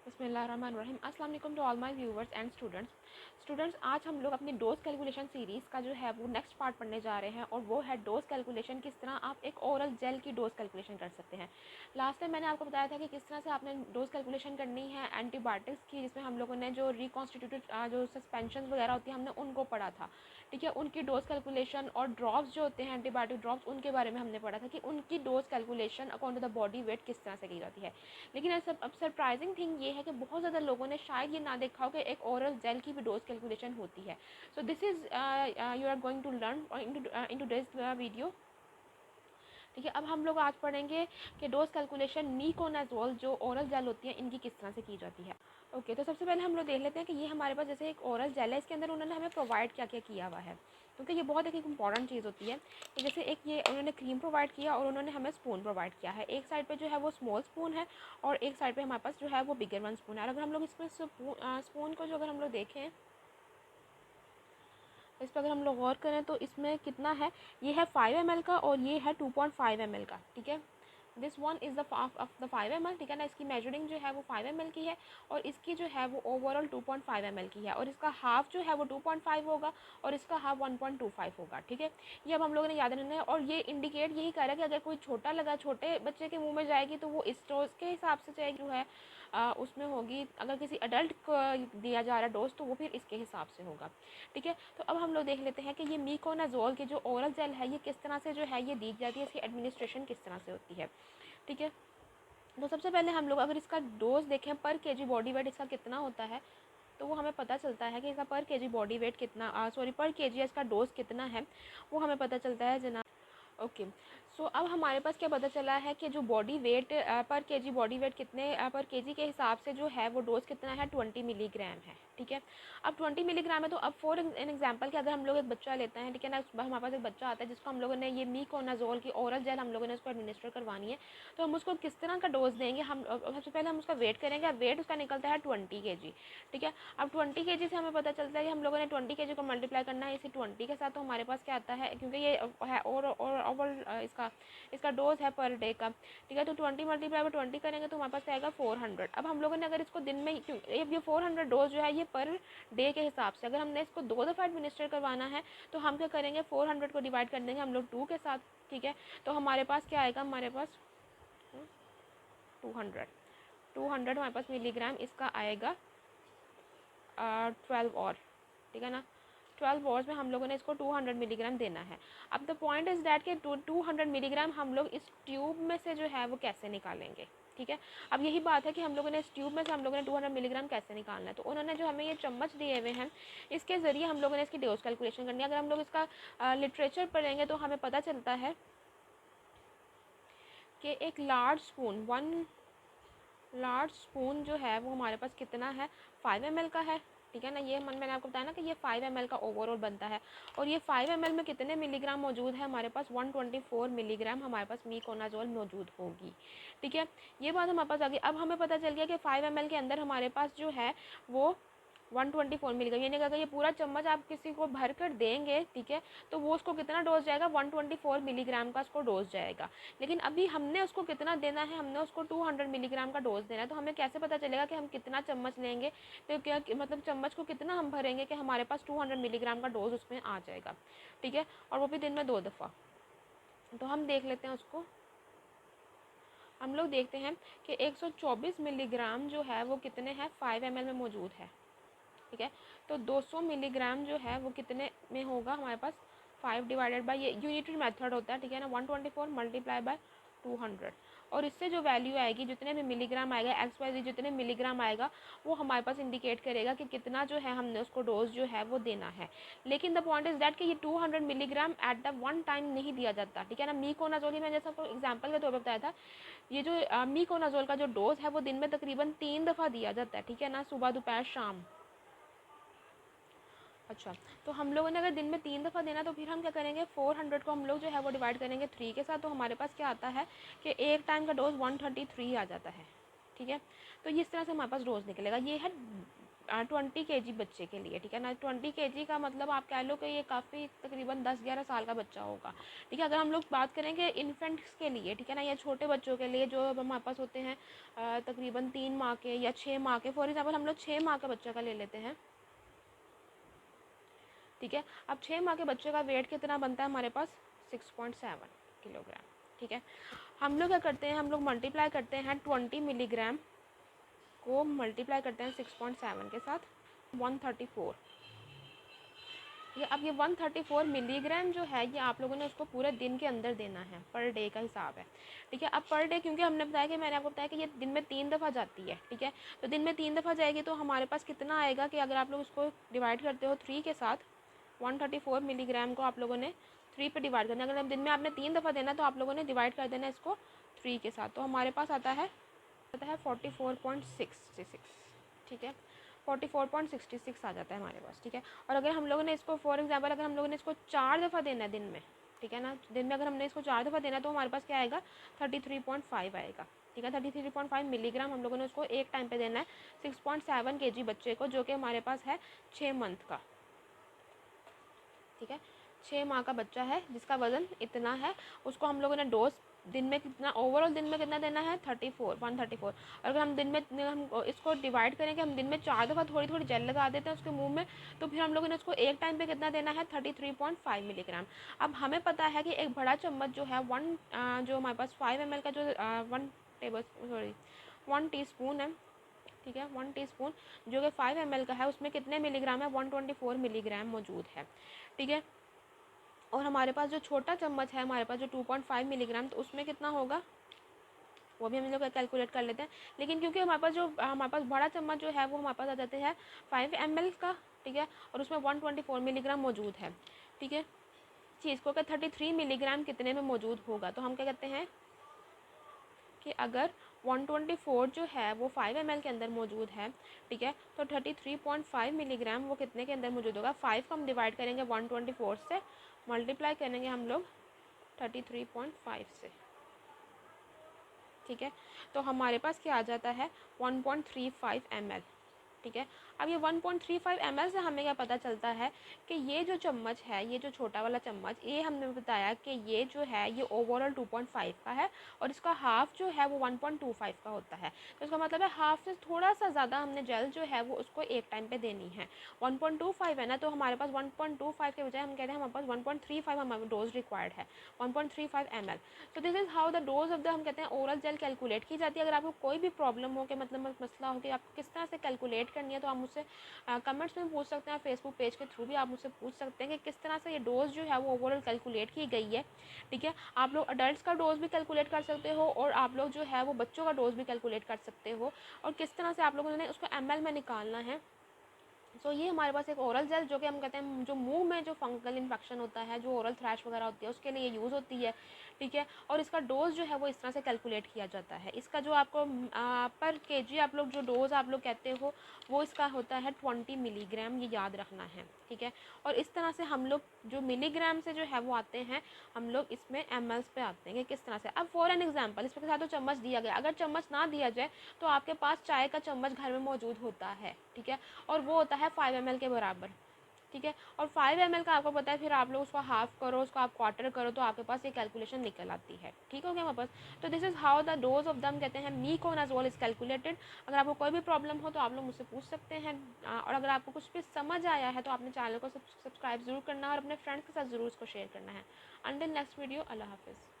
बिस्मिल्लाहिर्रहमानिर्रहीम। अस्सलाम वालेकुम to all my viewers and students आज हम लोग अपनी डोज कैलकुलेशन सीरीज़ का जो है वो नेक्स्ट पार्ट पढ़ने जा रहे हैं और वो है डोज कैलकुलेशन, किस तरह आप एक ओरल जेल की डोज कैलकुलेशन कर सकते हैं। लास्ट टाइम मैंने आपको बताया था कि किस तरह से आपने डोज कैलकुलेशन करनी है एंटीबायोटिक्स की, जिसमें हम लोगों ने जो रिकॉन्स्टिट्यूटेड जो सस्पेंशन वगैरह होती है हमने उनको पढ़ा था। ठीक है, उनकी डोज कैलकुलेशन और ड्रॉप्स जो होते हैं एंटीबायोटिक ड्रॉप्स, उनके बारे में हमने पढ़ा था कि उनकी dose calculation according to the body weight किस तरह से की जाती है। लेकिन अब सरप्राइजिंग थिंग ये है कि बहुत ज़्यादा लोगों ने शायद ये ना देखा हो कि एक ओरल जेल की भी डोज कैलकुलेशन होती है। So this is you are going to learn in this video. ठीक है, अब हम लोग आज पढ़ेंगे कि डोज कैलकुलेशन मीकोनाजोल जो ओरल जेल होती है इनकी किस तरह से की जाती है। ओके, तो सबसे पहले हम लोग देख लेते हैं कि ये हमारे पास जैसे एक ओरल जेल है, इसके अंदर उन्होंने हमें प्रोवाइड क्या क्या किया हुआ है, क्योंकि ये बहुत एक इंपॉर्टेंट चीज़ होती है कि जैसे एक ये उन्होंने क्रीम प्रोवाइड किया और उन्होंने हमें स्पून प्रोवाइड किया है। एक साइड पे जो है वो स्मॉल स्पून है और एक साइड पे हमारे पास जो है वो बिगर वन स्पून है। और अगर हम लोग इसमें स्पून को जो अगर हम लोग देखें, इस पर अगर हम लोग गौर करें तो इसमें कितना है, ये है 5 ml का और ये है 2.5 ml का। ठीक है, this one is the 5 ml। ठीक है ना, इसकी मेजरिंग जो है वो 5 ml की है और इसकी जो है वो ओवरऑल 2.5 ml की है और इसका हाफ जो है वो 2.5 होगा और इसका हाफ 1.25 होगा। ठीक है, ये अब हम लोगों ने याद रखना है और ये इंडिकेट यही कर रहा है कि अगर कोई छोटा लगा, छोटे बच्चे के मुंह में जाएगी तो वो इस डोज के हिसाब से जाएगी जो है उसमें होगी। अगर किसी अडल्ट को दिया जा रहा है डोज तो वो फिर इसके हिसाब से होगा। ठीक है, तो अब हम लोग देख लेते हैं कि ये मीकोनाजोल की जो ओरल जेल है ये किस तरह से जो है ये दी जाती है, इसकी एडमिनिस्ट्रेशन किस तरह से होती है। ठीक है, तो सबसे पहले हम लोग अगर इसका डोज देखें पर केजी बॉडी वेट इसका कितना होता है, तो वो हमें पता चलता है कि इसका पर केजी बॉडी वेट कितना पर केजी इसका डोज कितना है, वो हमें पता चलता है जनाब। ओके, सो अब हमारे पास क्या पता चला है कि जो बॉडी वेट पर केजी बॉडी वेट कितने पर केजी के हिसाब से जो है वो डोज कितना है, 20 मिलीग्राम है। ठीक है, अब 20 मिलीग्राम है तो अब फॉर एन एग्जांपल कि अगर हम लोग एक बच्चा लेते हैं, ठीक है ना, हमारे पास एक बच्चा आता है जिसको हम लोगों ने ये मीकोनाजोल की ओरल जेल हम लोगों ने उसको एडमिनिस्टर करवानी है, तो हम उसको किस तरह का डोज देंगे। हम सबसे पहले हम उसका वेट करेंगे। वेट उसका निकलता है 20 kg। ठीक है, अब 20 kg से हमें पता चलता है कि हम लोगों ने 20 kg को मल्टीप्लाई करना है इसी 20 के साथ, तो हमारे पास क्या आता है, क्योंकि ये है और इसका डोज है पर डे का। ठीक है, तो 20 मल्टीप्लाई बाई 20 करेंगे तो हमारे पास आएगा 400। अब हम लोगों ने अगर इसको दिन में ये 400 डोज जो है ये पर डे के हिसाब से, अगर हमने इसको 2 दफ़ा एडमिनिस्टर करवाना है तो हम क्या करेंगे, 400 को डिवाइड कर देंगे हम लोग 2 के साथ। ठीक है, तो हमारे पास क्या आएगा, हमारे पास 200 हमारे पास मिलीग्राम इसका आएगा 12 और। ठीक है ना, 12 आवर्स में हम लोगों ने इसको 200 मिलीग्राम देना है। अब द पॉइंट इज़ दैट कि 200 मिलीग्राम हम लोग इस ट्यूब में से जो है वो कैसे निकालेंगे। ठीक है, अब यही बात है कि हम लोगों ने इस ट्यूब में से हम लोगों ने 200 मिलीग्राम कैसे निकालना है, तो उन्होंने जो हमें ये चम्मच दिए हुए हैं इसके ज़रिए हम लोगों ने इसकी डोज कैलकुलेशन करनी है। अगर हम लोग इसका लिटरेचर पढ़ेंगे तो हमें पता चलता है कि एक लार्ज स्पून जो है वो हमारे पास कितना है, 5 ml का है। ठीक है ना, ये मैंने आपको बताया ना कि ये 5 ml का ओवरऑल बनता है और ये 5 ml में कितने मिलीग्राम मौजूद है, हमारे पास 124 मिलीग्राम हमारे पास मीकोनाजोल मौजूद होगी। ठीक है, ये बात हमारे पास आ गई। अब हमें पता चल गया कि 5 ml के अंदर हमारे पास जो है वो 124 मिलीग्राम, यानी कि अगर ये पूरा चम्मच आप किसी को भर कर देंगे, ठीक है, तो वो उसको कितना डोज जाएगा, 124 मिलीग्राम का उसको डोज जाएगा। लेकिन अभी हमने उसको कितना देना है, हमने उसको 200 मिलीग्राम का डोज देना है, तो हमें कैसे पता चलेगा कि हम कितना चम्मच लेंगे, तो क्या मतलब चम्मच को कितना हम भरेंगे कि हमारे पास 200 मिलीग्राम का डोज उसमें आ जाएगा। ठीक है, और वो भी दिन में 2 दफ़ा। तो हम देख लेते हैं उसको, हम लोग देखते हैं कि 124 मिलीग्राम जो है वो कितने हैं, 5 ml में मौजूद है। ठीक है, तो 200 मिलीग्राम जो है वो कितने में होगा हमारे पास, 5 डिवाइडेड बाई, ये यूनिटरी मेथड होता है। ठीक है ना, 124 मल्टीप्लाई बाय 200 और इससे जो वैल्यू आएगी, जितने भी मिलीग्राम आएगा, XYZ जितने मिलीग्राम आएगा वो हमारे पास इंडिकेट करेगा कि कितना जो है हमने उसको डोज जो है वो देना है। लेकिन द पॉइंट इज दैट कि ये 200 milligram at the one time नहीं दिया जाता। ठीक है ना, मीकोनाजोल मैं जैसा आपको एग्जाम्पल के तौर पर बताया था, ये जो मीकोनाजोल का जो डोज है वो दिन में तकरीबन 3 दफ़ा दिया जाता है। ठीक है ना, सुबह दोपहर शाम। अच्छा, तो हम लोगों ने अगर दिन में 3 दफ़ा देना तो फिर हम क्या करेंगे, 400 को हम लोग जो है वो डिवाइड करेंगे 3 के साथ, तो हमारे पास क्या आता है कि एक टाइम का डोज 133 आ जाता है। ठीक है, तो इस तरह से हमारे पास डोज निकलेगा। ये है 20 kg बच्चे के लिए, ठीक है ना। 20 kg का मतलब आप कह लो कि ये काफ़ी तकरीबन 10-11 साल का बच्चा होगा, ठीक है। अगर हम लोग बात करेंगे इन्फेंट्स के लिए, ठीक है ना, या छोटे बच्चों के लिए जो हमारे पास होते हैं तकरीबन 3 माह के या 6 माह के, फॉर एग्जाम्पल हम लोग 6 माह का बच्चे का ले लेते हैं, ठीक है। अब 6 माह के बच्चे का वेट कितना बनता है हमारे पास, 6.7 किलोग्राम, ठीक है। हम लोग क्या करते हैं, हम लोग मल्टीप्लाई करते हैं 20 मिलीग्राम को मल्टीप्लाई करते हैं 6.7 के साथ, 134, ये अब ये 134 मिलीग्राम जो है ये आप लोगों ने उसको पूरे दिन के अंदर देना है, पर डे का हिसाब है, ठीक है। अब पर डे क्योंकि हमने बताया कि मैंने आपको बताया कि ये दिन में 3 दफ़ा जाती है, ठीक है। तो दिन में 3 दफ़ा जाएगी तो हमारे पास कितना आएगा कि अगर आप लोग उसको डिवाइड करते हो 3 के साथ, 134 मिलीग्राम को आप लोगों ने 3 पे डिवाइड करना है। अगर दिन में आपने 3 दफ़ा देना तो आप लोगों ने डिवाइड कर देना इसको 3 के साथ, तो हमारे पास आता है 44.66, ठीक है। 44.66 आ जाता है हमारे पास, ठीक है। और अगर हम लोगों ने इसको फॉर एग्जांपल अगर हम लोगों ने इसको 4 दफ़ा देना है दिन में, ठीक है ना, दिन में अगर हमने इसको 4 दफ़ा देना है तो हमारे पास क्या आएगा, 33.5 आएगा, ठीक है। 33.5 मिलीग्राम हम लोगों ने उसको एक टाइम पे देना है 6.7 kg बच्चे को, जो कि हमारे पास है 6 मंथ का, ठीक है। 6 माह का बच्चा है जिसका वज़न इतना है, उसको हम लोगों ने डोज दिन में कितना, ओवरऑल दिन में कितना देना है, 134। और अगर हम दिन में हम इसको डिवाइड करें कि हम दिन में 4 दफ़ा थोड़ी थोड़ी जेल लगा देते हैं उसके मुंह में, तो फिर हम लोगों ने उसको एक टाइम पे कितना देना है, 33.5 मिलीग्राम। अब हमें पता है कि एक बड़ा चम्मच जो है जो हमारे पास 5 ml का जो 1 टीस्पून है, ठीक है, 1 टीस्पून जो कि 5 ml का है, उसमें कितने मिलीग्राम है, 124 मिलीग्राम मौजूद है, ठीक है। और हमारे पास जो छोटा चम्मच है हमारे पास जो 2.5 मिलीग्राम, तो उसमें कितना होगा वो भी हम लोग कैलकुलेट कर लेते हैं। लेकिन क्योंकि हमारे पास बड़ा चम्मच जो है वो हमारे पास आ जाते हैं 5 ml का, ठीक है, और उसमें 124 मिलीग्राम मौजूद है, ठीक है। चीज़ को 33 मिलीग्राम कितने में मौजूद होगा, तो हम क्या कहते हैं कि अगर 124 जो है वो 5 ml के अंदर मौजूद है, ठीक है, तो 33.5 मिलीग्राम वो कितने के अंदर मौजूद होगा, 5 को हम डिवाइड करेंगे 124 से, मल्टीप्लाई करेंगे हम लोग 33.5 से, ठीक है। तो हमारे पास क्या आ जाता है 1.35 ml, ठीक है। अब ये 1.35 ml से हमें क्या पता चलता है कि ये जो चम्मच है, ये जो छोटा वाला चम्मच, ये हमने बताया कि ये जो है ये ओवरऑल 2.5 का है और इसका हाफ जो है वो 1.25 का होता है। तो इसका मतलब है हाफ से थोड़ा सा ज़्यादा हमने जेल जो है वो उसको एक टाइम पे देनी है। 1.25 है ना, तो हमारे पास 1.25 के बजाय हम कहते हैं हमारे पास 1.35 हमारा डोज रिक्वायर्ड है, 1.35 ml। तो this is how the dose of the हम कहते हैं ओरल जेल कैलकुलेट की जाती है। अगर आपको कोई भी प्रॉब्लम हो कि मतलब मसला हो कि आपको किस तरह से कैलकुलेट करनी है, तो आप मुझसे कमेंट्स में पूछ सकते हैं, फेसबुक पेज के थ्रू भी आप मुझसे पूछ सकते हैं कि किस तरह से ये डोज जो है वो ओवरऑल कैलकुलेट की गई है, ठीक है। आप लोग अडल्ट का डोज भी कैलकुलेट कर सकते हो और आप लोग जो है वो बच्चों का डोज भी कैलकुलेट कर सकते हो, और किस तरह से आप लोगों ने उसको ml में निकालना है। सो ये हमारे पास एक ओरल जेल जो कि हम कहते हैं जो मुंह में जो फंगल इन्फेक्शन होता है, जो ओरल थ्रैश वगैरह होती है, उसके लिए यूज़ होती है, ठीक है। और इसका डोज जो है वो इस तरह से कैलकुलेट किया जाता है। इसका जो आपको पर केजी आप लोग जो डोज आप लोग कहते हो वो इसका होता है 20 मिलीग्राम, ये याद रखना है, ठीक है। और इस तरह से हम लोग जो मिलीग्राम से जो है वो आते हैं, हम लोग इसमें mls पे आते हैं कि किस तरह से। अब फॉर एन एग्जाम्पल इसके साथ तो चम्मच दिया गया, अगर चम्मच ना दिया जाए तो आपके पास चाय का चम्मच घर में मौजूद होता है, ठीक है, और वो होता है 5 ml के बराबर, ठीक है। और 5 ml का आपको पता है, फिर आप लोग उसको हाफ करो, उसको आप क्वार्टर करो, तो आपके पास ये कैलकुलेशन निकल आती है, ठीक हो गया हमारे पास। तो this is how the dose of them कहते हैं मीकोन एज वेल इज कैलकुलेटेड। अगर आपको कोई भी प्रॉब्लम हो तो आप लोग मुझसे पूछ सकते हैं, और अगर आपको कुछ भी समझ आया है तो आपने चैनल को सब्सक्राइब ज़रूर करना है और अपने फ्रेंड्स के साथ ज़रूर इसको शेयर करना है। अंटिल नेक्स्ट वीडियो, अल्लाह हाफिज़।